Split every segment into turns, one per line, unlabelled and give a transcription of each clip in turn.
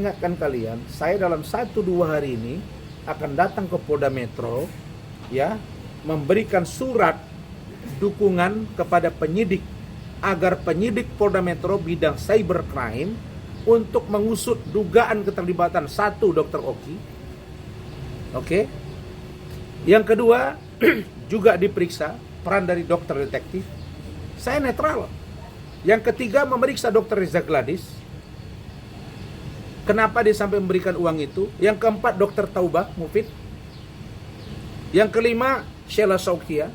Ingatkan kalian, saya dalam 1-2 hari ini akan datang ke Polda Metro, ya, memberikan surat dukungan kepada penyidik agar penyidik Polda Metro bidang cybercrime untuk mengusut dugaan keterlibatan Dr. Oki. Oke. Yang kedua, juga diperiksa peran dari dokter detektif. Saya netral. Yang ketiga, memeriksa Dr. Reza Gladys. Kenapa dia sampai memberikan uang itu? Yang keempat, Dr. Taubah Mufid. Yang kelima, Sheila Saukia.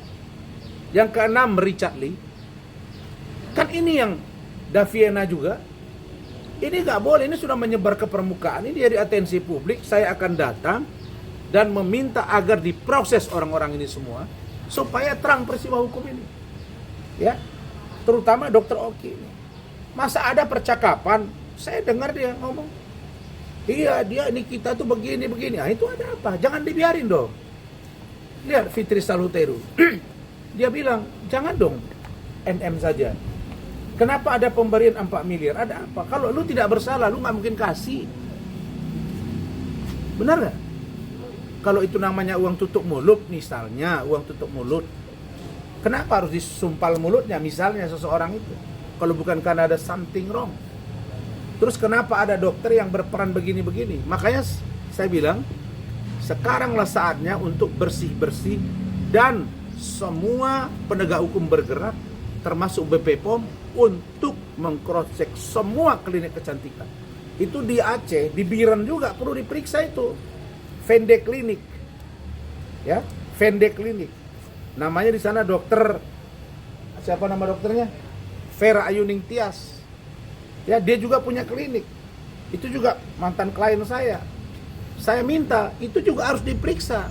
Yang keenam, Richard Lee. Kan ini yang Daviena juga. Ini nggak boleh, ini sudah menyebar ke permukaan. Ini jadi atensi publik. Saya akan datang dan meminta agar diproses orang-orang ini semua supaya terang peristiwa hukum ini. Ya, terutama Dr. Oki ini. Masa ada percakapan, saya dengar dia ngomong, iya dia ini kita tuh begini. Ah, itu ada apa? Jangan dibiarin dong. Lihat Fitri Saluteru. Dia bilang, jangan dong NM saja. Kenapa ada pemberian 4 miliar? Ada apa? Kalau lu tidak bersalah, lu nggak mungkin kasih. Benar nggak? Kalau itu namanya uang tutup mulut, misalnya uang tutup mulut, kenapa harus disumpal mulutnya misalnya seseorang itu? Kalau bukan karena ada something wrong. Terus kenapa ada dokter yang berperan begini-begini? Makanya saya bilang, sekaranglah saatnya untuk bersih-bersih dan semua penegak hukum bergerak, termasuk BP POM, untuk meng-cross-check semua klinik kecantikan. Itu di Aceh, di Biren juga perlu diperiksa itu. Vende Klinik. Ya, Vende Klinik. Namanya di sana dokter, siapa nama dokternya? Vera Ayuning Tias. Ya, dia juga punya klinik. Itu juga mantan klien saya. Saya minta, itu juga harus diperiksa.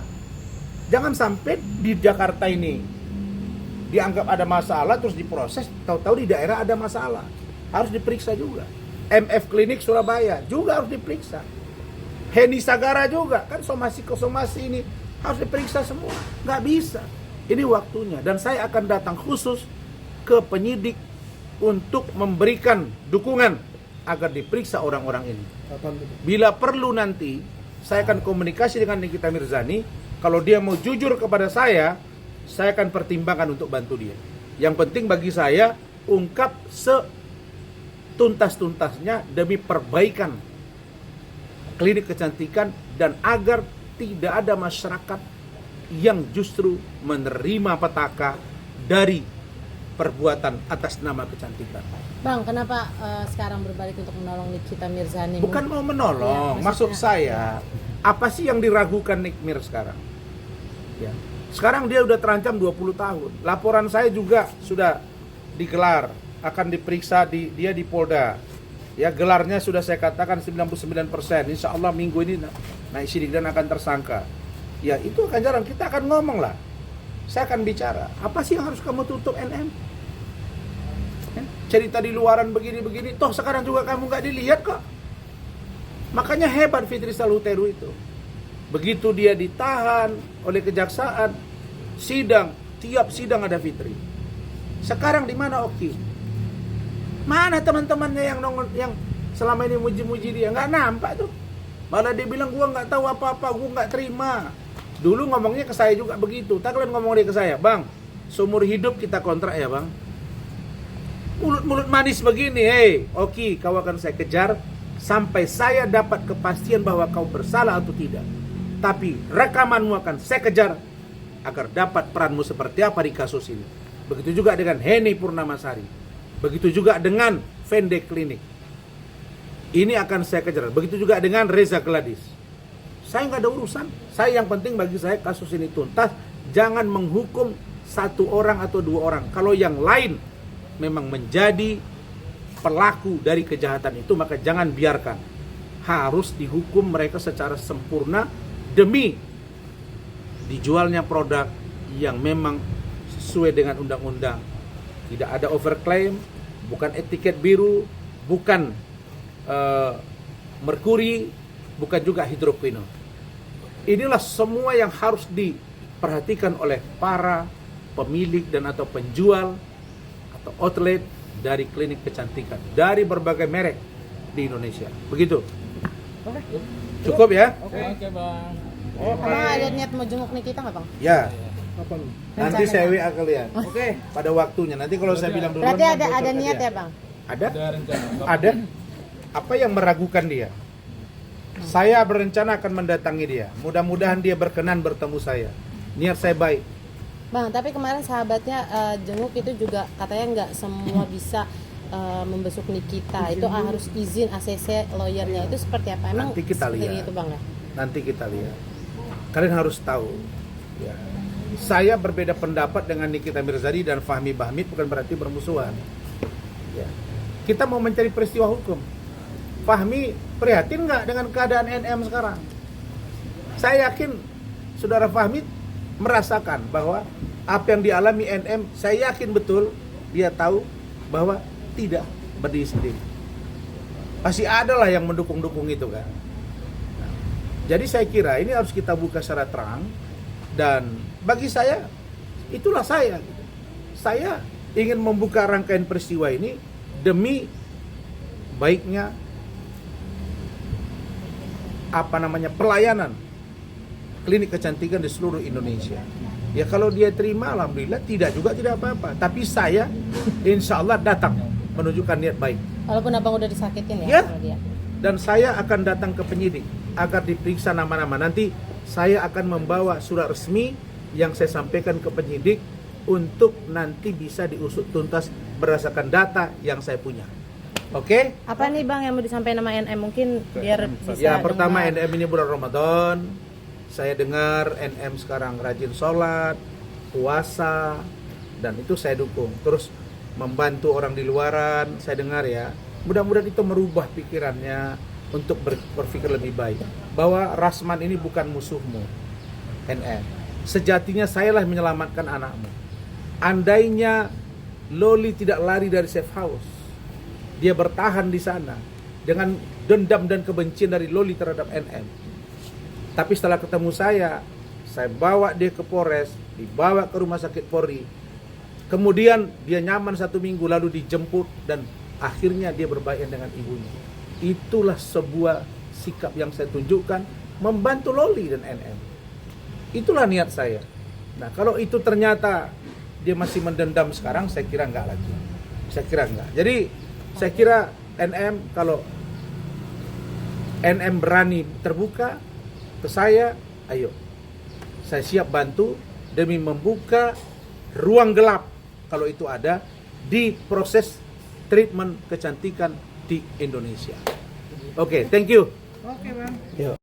Jangan sampai di Jakarta ini dianggap ada masalah terus diproses, tahu-tahu di daerah ada masalah. Harus diperiksa juga. MF Klinik Surabaya juga harus diperiksa. Heni Sagara juga, kan somasi ini harus diperiksa semua. Nggak bisa. Ini waktunya. Dan saya akan datang khusus ke penyidik untuk memberikan dukungan agar diperiksa orang-orang ini. Bila perlu nanti, saya akan komunikasi dengan Nikita Mirzani. Kalau dia mau jujur kepada saya akan pertimbangkan untuk bantu dia. Yang penting bagi saya, ungkap setuntas-tuntasnya demi perbaikan klinik kecantikan dan agar tidak ada masyarakat yang justru menerima petaka dari perbuatan atas nama kecantikan.
Bang, kenapa sekarang berbalik untuk menolong Nikita Mirzani?
Bukan mau menolong, ya, maksud saya, apa sih yang diragukan Nick Mir sekarang? Ya. Sekarang dia udah terancam 20 tahun. Laporan saya juga sudah digelar, akan diperiksa dia di Polda. Ya, gelarnya sudah saya katakan 99%. Insya Allah minggu ini naik sidik dan akan tersangka. Ya, itu akan jarang. Kita akan ngomong lah. Saya akan bicara. Apa sih yang harus kamu tutup NM? Cerita di luaran begini-begini. Toh sekarang juga kamu nggak dilihat kok. Makanya hebat Fitri Saluteru itu. Begitu dia ditahan oleh kejaksaan, sidang, tiap sidang ada Fitri. Sekarang di mana Oki? Mana teman-temannya yang selama ini muji-muji dia? Nggak nampak tuh. Malah dia bilang, gua nggak tahu apa-apa, gua nggak terima. Dulu ngomongnya ke saya juga begitu. Tak kalian ngomong dia ke saya, bang, seumur hidup kita kontrak ya bang. Mulut-mulut manis begini, hei, Oki, kau akan saya kejar sampai saya dapat kepastian bahwa kau bersalah atau tidak. Tapi rekamanmu akan saya kejar agar dapat peranmu seperti apa di kasus ini. Begitu juga dengan Heni Purnamasari. Begitu juga dengan Vende Klinik. Ini akan saya kejar. Begitu juga dengan Reza Gladys. Saya nggak ada urusan. Saya yang penting bagi saya kasus ini tuntas. Jangan menghukum satu orang atau 2 orang. Kalau yang lain memang menjadi pelaku dari kejahatan itu, maka jangan biarkan. Harus dihukum mereka secara sempurna demi dijualnya produk yang memang sesuai dengan undang-undang. Tidak ada overclaim, bukan etiket biru, bukan merkuri, bukan juga hidroquinone. Inilah semua yang harus diperhatikan oleh para pemilik dan atau penjual atau outlet dari klinik kecantikan dari berbagai merek di Indonesia. Begitu. Cukup ya?
Oke bang.
Abang ada niat mau jenguk Nikita nggak bang?
Ya.
Apa nih?
Nanti saya WA kalian.
Oke.
Pada waktunya. Nanti kalau saya bilang duluan.
Berarti
kan
ada
bocor ke
niat
dia.
ya bang?
Ada?
Ada rencana.
Ada. Apa yang meragukan dia? Saya berencana akan mendatangi dia. Mudah-mudahan dia berkenan bertemu saya. Niat saya baik.
Bang, tapi kemarin sahabatnya jenguk itu juga katanya nggak semua bisa membesuk Nikita. Itu harus izin ACC lawyernya. Itu seperti apa? Emang
Nanti kita
seperti
lihat.
itu bang ya?
Nanti kita lihat. Kalian harus tahu. Ya. Saya berbeda pendapat dengan Nikita Mirzadi dan Fahmi Bahmid bukan berarti bermusuhan. Ya. Kita mau mencari peristiwa hukum. Fahmi prihatin nggak dengan keadaan NM sekarang? Saya yakin saudara Fahmi merasakan bahwa apa yang dialami NM, saya yakin betul dia tahu bahwa tidak berdiri sendiri. Pasti ada lah yang mendukung-dukung itu kan. Nah, jadi saya kira ini harus kita buka secara terang dan bagi saya itulah saya. Saya ingin membuka rangkaian peristiwa ini demi baiknya pelayanan klinik kecantikan di seluruh Indonesia. Ya kalau dia terima alhamdulillah, tidak juga tidak apa-apa. Tapi saya insya Allah datang menunjukkan niat baik.
Walaupun abang udah disakitin
Ya.
sama dia.
Dan saya akan datang ke penyidik agar diperiksa nama-nama. Nanti saya akan membawa surat resmi yang saya sampaikan ke penyidik untuk nanti bisa diusut tuntas berdasarkan data yang saya punya. Oke?
Apa nih bang yang mau disampaikan sama NM mungkin biar bisa
Ya pertama
dengar.
NM ini bulan Ramadan. Saya dengar NM sekarang rajin sholat, puasa, dan itu saya dukung. Terus membantu orang di luaran, saya dengar ya. Mudah-mudahan itu merubah pikirannya untuk berpikir lebih baik. Bahwa Rasman ini bukan musuhmu, NM. Sejatinya sayalah menyelamatkan anakmu. Andainya Loli tidak lari dari safe house, dia bertahan di sana dengan dendam dan kebencian dari Loli terhadap NM. Tapi setelah ketemu saya bawa dia ke Polres, dibawa ke rumah sakit Polri. Kemudian dia nyaman 1 minggu lalu dijemput dan akhirnya dia berbaikan dengan ibunya. Itulah sebuah sikap yang saya tunjukkan membantu Loli dan NM. Itulah niat saya. Nah kalau itu ternyata dia masih mendendam sekarang, saya kira enggak lagi. Saya kira enggak. Jadi saya kira NM kalau NM berani terbuka ke saya, ayo. Saya siap bantu demi membuka ruang gelap kalau itu ada di proses treatment kecantikan di Indonesia. Oke, thank you.
Oke bang.
Yuk.